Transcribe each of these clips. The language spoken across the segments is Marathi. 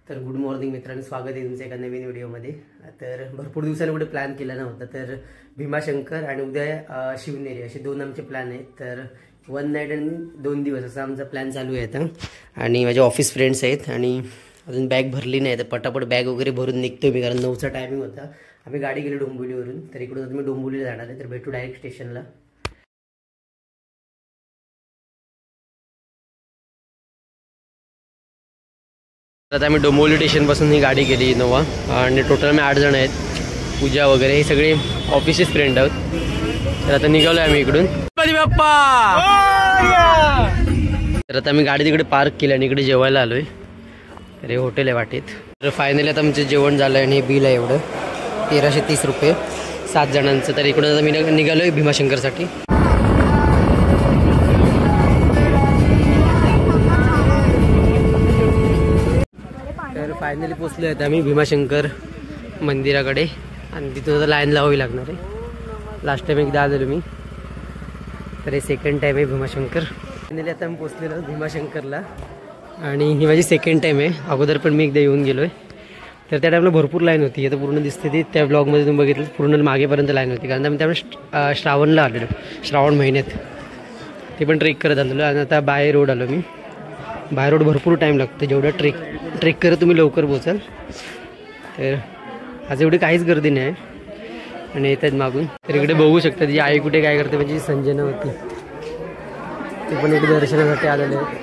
तर गुड मॉर्निंग मित्रांनो, स्वागत आहे तुमचं एका नवीन व्हिडिओमध्ये। तर भरपूर दिवसांनी कुठे प्लॅन केला नव्हता, तर भीमाशंकर आणि उद्या शिवनेरी असे दोन आमचे प्लॅन आहेत। तर 1 नाईट आणि 2 दिवस असा आमचा प्लॅन चालू आहे आता। आणि माझे ऑफिस फ्रेंड्स आहेत आणि अजून बॅग भरली नाही, तर पटापट बॅग वगैरे भरून निघतोय मी, कारण 9चा टायमिंग होता। आम्ही गाडी गेली डोंबिवलीवरून, तर इकडून आता मी डोंबिवलीला जाणार आहे, तर भेटू डायरेक्ट स्टेशनला। आता आम्ही डोंबिवली स्टेशनपासून ही गाडी गेली इनोवा, आणि टोटल आम्ही 8 जण आहेत। पूजा वगैरे हे सगळे ऑफिसचे फ्रेंड आहोत। तर आता निघालो आम्ही इकडून। बाप्पा, तर आता आम्ही गाडी तिकडे पार्क केली आणि इकडे जेवायला आलोय। तर हे हॉटेल आहे वाटेत। तर फायनली आता आमचं जेवण झालं आणि हे बिल आहे एवढं 1330 रुपये 7 जणांचं। तर इकडून आता मी निघालोय भीमाशंकरसाठी। तर फायनली पोचलो आहेत आम्ही भीमाशंकर मंदिराकडे, आणि तिथून आता लाईन लावावी लागणार आहे। लास्ट टाइम एकदा आलेलो मी, तर हे सेकंड टाइम आहे भीमाशंकर। फायनली आता मी पोचलेलो भीमाशंकरला, आणि ही माझी सेकंड टाइम आहे। अगोदर पण मी एकदा येऊन गेलो आहे, तर त्या टाईमला भरपूर लाईन होती। आता पूर्ण दिसते ती, त्या ब्लॉगमध्ये तुम्ही बघितलं पूर्ण मागेपर्यंत लाईन होती, कारण आम्ही त्यामुळे श्रावणला आलेलो, श्रावण महिन्यात ते पण ट्रेक करत आलेलो। आणि आता बाय रोड आलो मी। बाय रोड भरपूर टाईम लागतो, जेवढा ट्रेक करत तुम्ही लवकर पोचाल। तर आज एवढी काहीच गर्दी नाही आणि येतात मागून। तर इकडे बघू शकता ती आई कुठे काय करते, म्हणजे संजना होती, ते पण इकडे दर्शनासाठी आलेले आहेत।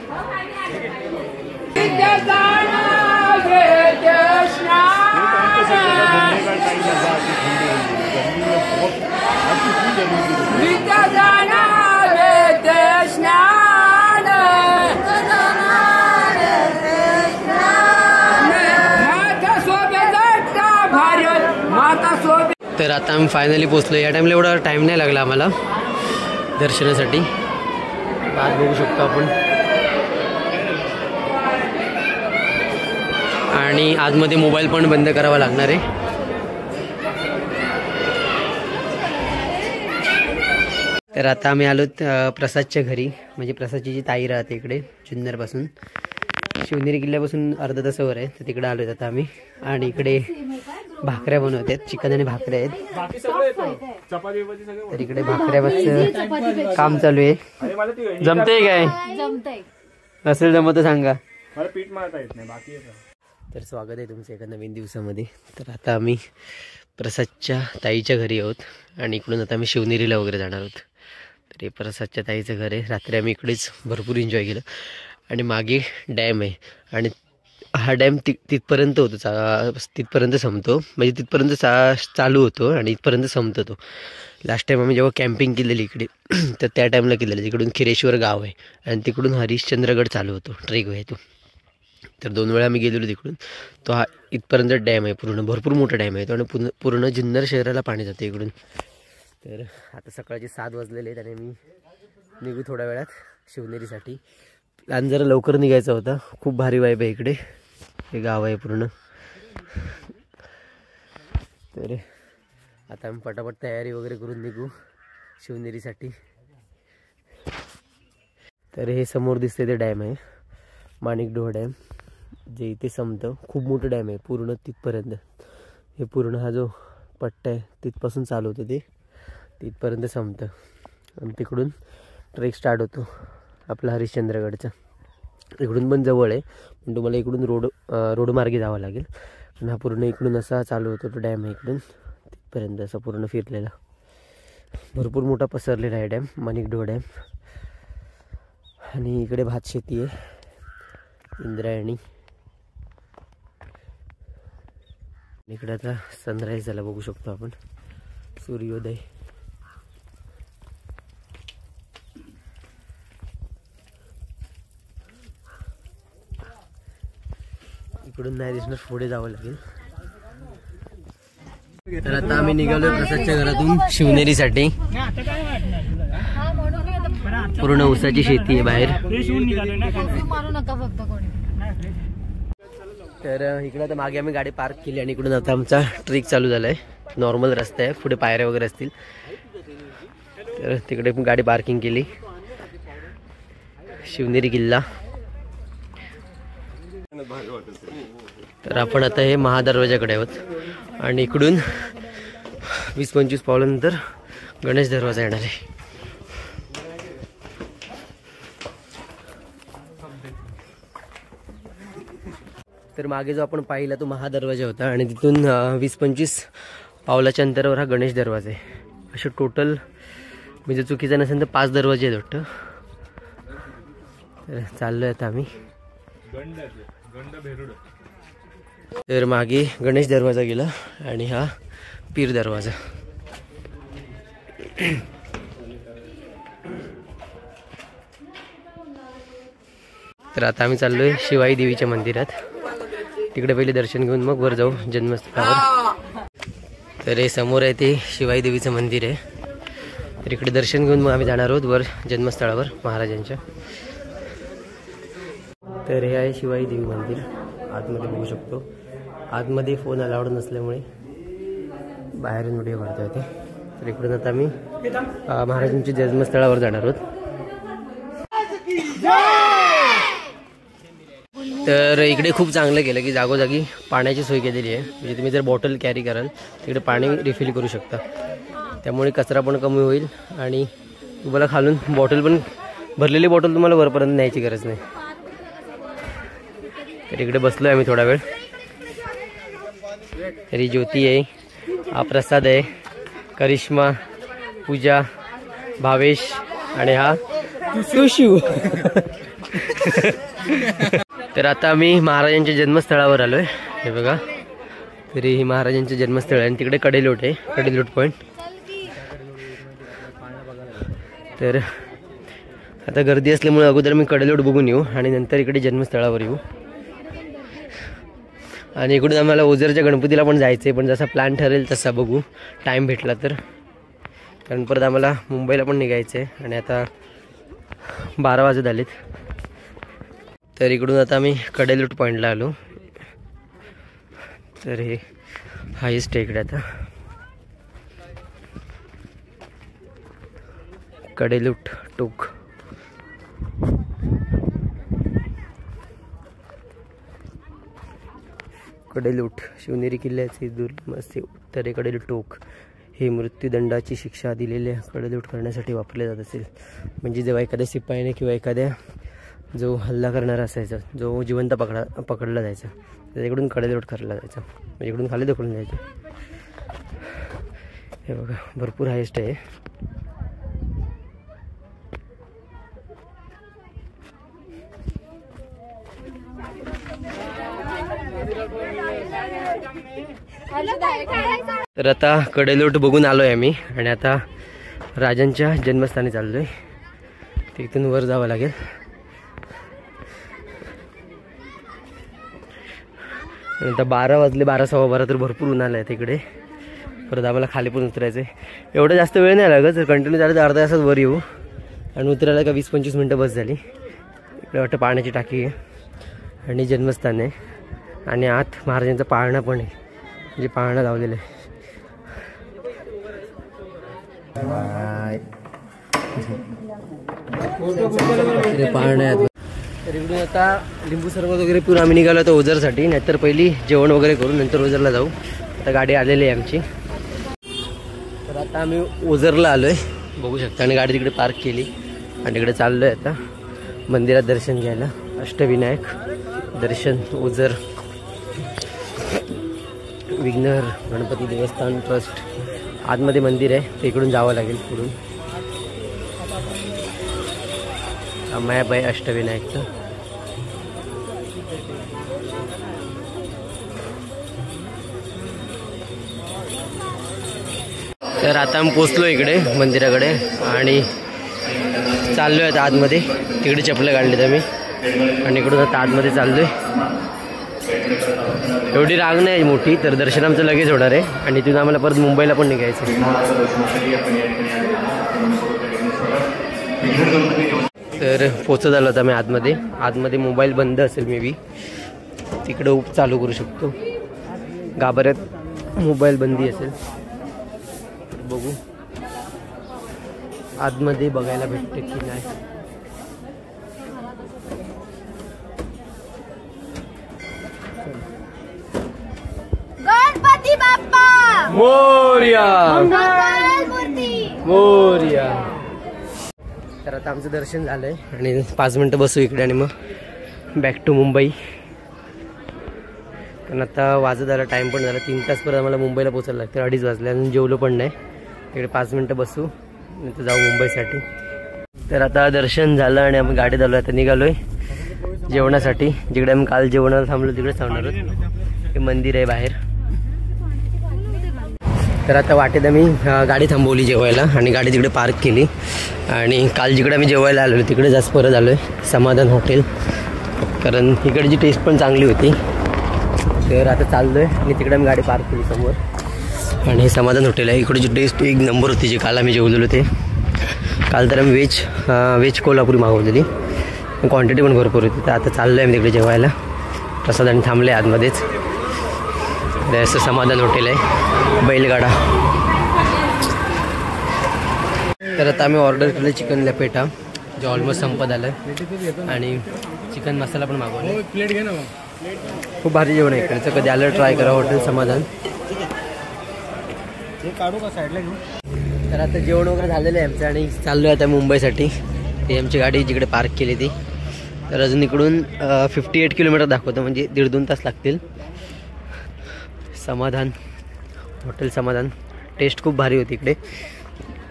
तर आता आम्ही फायनली पोचलो। या टाईमला एवढा टाईम नाही लागला आम्हाला दर्शनासाठी। आत बघू शकतो आपण, आणि आतमध्ये मोबाईल पण बंद करावा लागणार आहे। तर आता आम्ही आलो प्रसादच्या घरी, म्हणजे प्रसादची जी ताई राहते इकडे जुन्नरपासून, शिवनेरी किल्ल्यापासून अर्धा तासावर आहे। तर तिकडे आलो आता आम्ही, आणि इकडे भाकऱ्या बनवतात, चिकन आणि भाकऱ्या आहेत। तर इकडे भाकऱ्यावरचं काम चालू आहे। जमतंय काय? असेल जमत सांगा। तर स्वागत आहे तुमचं एका नवीन दिवसामध्ये। तर आता आम्ही प्रसादच्या ताईच्या घरी आहोत, आणि इकडून आता आम्ही शिवनेरीला वगैरे जाणार आहोत। तर हे प्रसादच्या ताईचं घर आहे। रात्री आम्ही इकडेच भरपूर एन्जॉय केलं, आणि मागे डॅम आहे, आणि हा डॅम तिथपर्यंत होतो, तिथपर्यंत संपतो, म्हणजे तिथपर्यंत चालू होतो आणि इथपर्यंत संपतो तो। लास्ट टाइम आम्ही जेव्हा कॅम्पिंग केलेली इकडे, तर त्या टाईमला केलेलं। तिकडून खिरेश्वर गाव आहे, आणि तिकडून हरिश्चंद्रगड चालू होतो, ट्रेक आहे तो। तर 2 वेळा आम्ही गेलेलो तिकडून। तो हा इथपर्यंत डॅम आहे, पूर्ण भरपूर मोठा डॅम आहे तो, आणि पूर्ण जुन्नर शहराला पाणी जातं इकडून। तर आता सकाळचे 7 वाजलेले आहेत, आणि मी निघू थोड्या वेळात शिवनेरीसाठी। प्लॅन जरा लवकर निघायचा होता। खूप भारी वाईब आहे इकडे, हे गाव आहे पूर्ण। तर आता आम्ही पटापट तयारी वगैरे करून निघू शिवनेरीसाठी। तर हे समोर दिसते ते डॅम आहे, माणिकडोह डॅम, जे इथे संपतं। खूप मोठं डॅम आहे, पूर्ण तिथपर्यंत। हे पूर्ण हा जो पट्टा आहे तिथपासून चालू होतं, ते तिथपर्यंत संपतं, आणि तिकडून ट्रेक स्टार्ट होतो आपला हरिश्चंद्रगडचा। इकडून पण जवळ आहे, पण तुम्हाला इकडून रोड मार्गे जावं लागेल। पण हा पूर्ण इकडून असा चालू होतो तो डॅम आहे, इकडून तिथपर्यंत असा पूर्ण फिरलेला, भरपूर मोठा पसरलेला आहे डॅम, माणिकडोह डॅम। आणि इकडे भात शेती आहे, इंद्रायणी। इकडे आता सनराईज झाला बघू शकतो आपण, सूर्योदय। इकडून नाही दिसणार, पुढे जावं लागेल। तर आता आम्ही निघालो प्रसादच्या घरातून शिवनेरीसाठी। पूर्ण ऊसाची शेती आहे बाहेर। तर इकडे आता मागे आम्ही गाडी पार्क केली, आणि इकडून आता आमचा ट्रेक चालू झाला आहे। नॉर्मल रस्ता आहे, पुढे पायऱ्या वगैरे असतील, तर तिकडे पण गाडी पार्किंग केली। शिवनेरी किल्ला तर आपण आता हे महादरवाजाकडे आहोत आणि इकडून 20-25 पावलानंतर गणेश दरवाजा येणार आहे. तर मागे जो आपण पाहिला तो महादरवाजा होता आणि तिथून 20-25 पावलाच्या अंतरावर हा गणेश दरवाजा आहे. असे टोटल मी जर चुकीचा नसेल तर 5 दरवाजे आहेत वाटतं. तर चाललोय आता आम्ही. तर मागे गणेश दरवाजा गेला आणि हा पीर दरवाजा. तर आता आम्ही चाललोय शिवाई देवीच्या मंदिरात. तिकडे पहिले दर्शन घेऊन मग वर जाऊ जन्मस्थळावर. तर हे समोर आहे ते शिवाई देवीचं मंदिर आहे. तर इकडे दर्शन घेऊन मग आम्ही जाणार आहोत वर जन्मस्थळावर महाराजांच्या. तर हे आहे शिवाई देवी मंदिर. आतमध्ये बघू शकतो. आतमध्ये फोन अलाउड नसल्यामुळे बाहेरून व्हिडिओ काढता येते. तर इकडून आता आम्ही महाराजांच्या जन्मस्थळावर जाणार आहोत. तर इकडे खूप चांगलं केलं की जागोजागी पाण्याची सोय केलेली आहे. म्हणजे तुम्ही जर बॉटल कॅरी कराल तिकडे पाणी रिफिल करू शकता. त्यामुळे कचरा पण कमी होईल आणि तुम्हाला खालून बॉटल पण भरलेली बॉटल तुम्हाला वरपर्यंत न्यायची गरज नाही. तर इकडे बसलो आहे आम्ही थोडा वेळ. तरी ज्योती आहे, हा प्रसाद आहे, करिश्मा, पूजा, भावेश आणि हा शिव. तर आता आम्ही महाराजांच्या जन्मस्थळावर आलोय. हे बघा. तरी ही महाराजांचे जन्मस्थळ आहे आणि तिकडे कडेलोट आहे, कडेलोट पॉईंट. तर आता गर्दी असल्यामुळे अगोदर मी कडेलोट बघून येऊ आणि नंतर इकडे जन्मस्थळावर येऊ. आणि इकडून आम्हाला ओझरच्या गणपतीला पण जायचं आहे, पण जसा प्लॅन ठरेल तसा बघू टाईम भेटला तर. कारण परत आम्हाला मुंबईला पण निघायचं आहे आणि आता 12 वाजत आलेत. तर इकडून आता आम्ही कडेलोट पॉईंटला आलो. तर हे हायेस्ट आहे इकडे आता कडेलोट टोक. कडेलोट शिवनेरी किल्ल्याचे दुर्गम असे उत्तरेकडील टोक हे मृत्यूदंडाची शिक्षा दिलेल्या कडेलोट करण्यासाठी वापरले जात असेल. म्हणजे जेव्हा एखाद्या शिपाईने किंवा एखाद्या जो हल्ला करणारा असायचा, जो जिवंत पकडला जायचा, त्याच्याकडून कडेलोट करला जायचा. म्हणजे इकडून खाली ढकलून जायचं. हे बघा भरपूर हायेस्ट आहे. तर आता कडेलोट बघून आलोय आम्ही आणि आता राजांच्या जन्मस्थानी चाललोय. तिथून वर जावं लागेल. आता 12 वाजले, 12-12:15 तर भरपूर उन्हाळा आहे तिकडे. परत आम्हाला खाली पण उतरायचं आहे. एवढं जास्त वेळ नाही लागत. जर कंटिन्यू झालं तर अर्धा तासात वर येऊ. आणि उतरायला का 20-25 मिनटं बस झाली. इकडे वाटतं पाण्याची टाकी आहे आणि जन्मस्थान आहे. आणि आत महाराजांचा पाळणा पण आहे, म्हणजे पाळणा लावलेलं आहे. पाळणा आहे. तर इकडून आता लिंबू सरबत वगैरे पिऊन आम्ही निघालो होतो ओझरसाठी. नाहीतर पहिली जेवण वगैरे करून नंतर ओझरला जाऊ. आता गाडी आलेली आहे आमची. तर आता आम्ही ओझरला आलोय बघू शकता. आणि गाडी तिकडे पार्क केली आणि तिकडे चाललोय आता मंदिरात दर्शन घ्यायला. अष्टविनायक दर्शन ओझर विघ्नहर गणपती देवस्थान ट्रस्ट. आतमध्ये मंदिर आहे, ते इकडून जावं लागेल पुढून. मॅप आहे अष्टविनायकचा. तर आता आम्ही पोचलो इकडे मंदिराकडे आणि चाललोय आता आतमध्ये. तिकडे चपलं काढलीत आम्ही आणि इकडून आता आतमध्ये चाललोय. एवढी रांग नाही मोठी, तर दर्शन आमचं लगेच होणार आहे आणि तिथून आम्हाला परत मुंबईला पण निघायचं. तर पोचत आलो आता मी आतमध्ये. आतमध्ये मोबाईल बंद असेल मे बी, तिकडं चालू करू शकतो. गाभाऱ्यात मोबाईल बंदी असेल. बघू आतमध्ये बघायला भेटते की नाही. मोरया मोरया. तर आता आमचं दर्शन झालंय आणि 5 मिनिटं बसू इकडे आणि मग बॅक टू मुंबई. कारण आता वाजत आला, टाइम पण झाला, 3 तास परत आम्हाला मुंबईला पोचायला लागतं. 2:30 वाजले अजून जेवलो पण नाही. इकडे 5 मिनिटं बसू नंतर जाऊ मुंबईसाठी. तर आता दर्शन झालं आणि आम्ही गाडीत आलो. आता निघालोय जेवणासाठी. जिकडे आम्ही काल जेवणाला थांबलो तिकडेच थांबणार आहोत. हे मंदिर आहे बाहेर. तर आता वाटेत आम्ही गाडी थांबवली जेवायला आणि गाडी तिकडे पार्क केली. आणि काल जिकडे आम्ही जेवायला आलो तिकडे जास्त परत आलो आहे समाधान हॉटेल. कारण इकडची टेस्ट पण चांगली होती. तर आता चाललो आहे आणि तिकडे आम्ही गाडी पार्क केली समोर. आणि हे समाधान हॉटेल आहे. इकडची टेस्ट एक नंबर होती जे काल आम्ही जेवलेलो ते. काल तर आम्ही व्हेज कोल्हापुरी मागवलेली. क्वांटिटी पण भरपूर होती. तर आता चाललो आहे आम्ही तिकडे जेवायला. प्रसाद आणि थांबले आतमध्येच. असं समाधान हॉटेल आहे, बैलगाडा. तर आता आम्ही ऑर्डर केलं चिकन लपेटा जे ऑलमोस्ट संपत आलं. आणि चिकन मसाला पण मागवला. प्लेट घे ना. खूप भारी जेवण आहे इकडचं. कधी आलं ट्राय करा हॉटेल समाधान. काढू का साईडला घेऊ. तर आता जेवण वगैरे झालेलं आहे आमचं आणि चाललो आहे आता मुंबईसाठी. ती आमची गाडी जिकडे पार्क केली ती. तर अजून इकडून 58 किलोमीटर दाखवतं, म्हणजे 1.5-2 तास लागतील. समाधान हॉटेल समाधान. टेस्ट खूप भारी होती इकडे.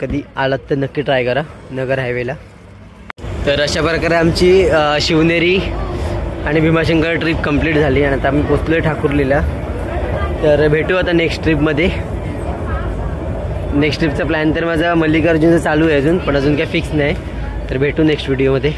कधी आलात तर नक्की ट्राय करा नगर हायवेला. तर अशा प्रकारे आमची शिवनेरी आणि भीमाशंकर ट्रिप कंप्लीट झाली आणि आता आम्ही पोचलो आहे ठाकुर्लीला. तर भेटू आता नेक्स्ट ट्रिपमध्ये. नेक्स्ट ट्रिपचा प्लॅन तर माझा मल्लिकार्जुनचा चालू आहे अजून, पण अजून काय फिक्स नाही. तर भेटू नेक्स्ट व्हिडिओमध्ये.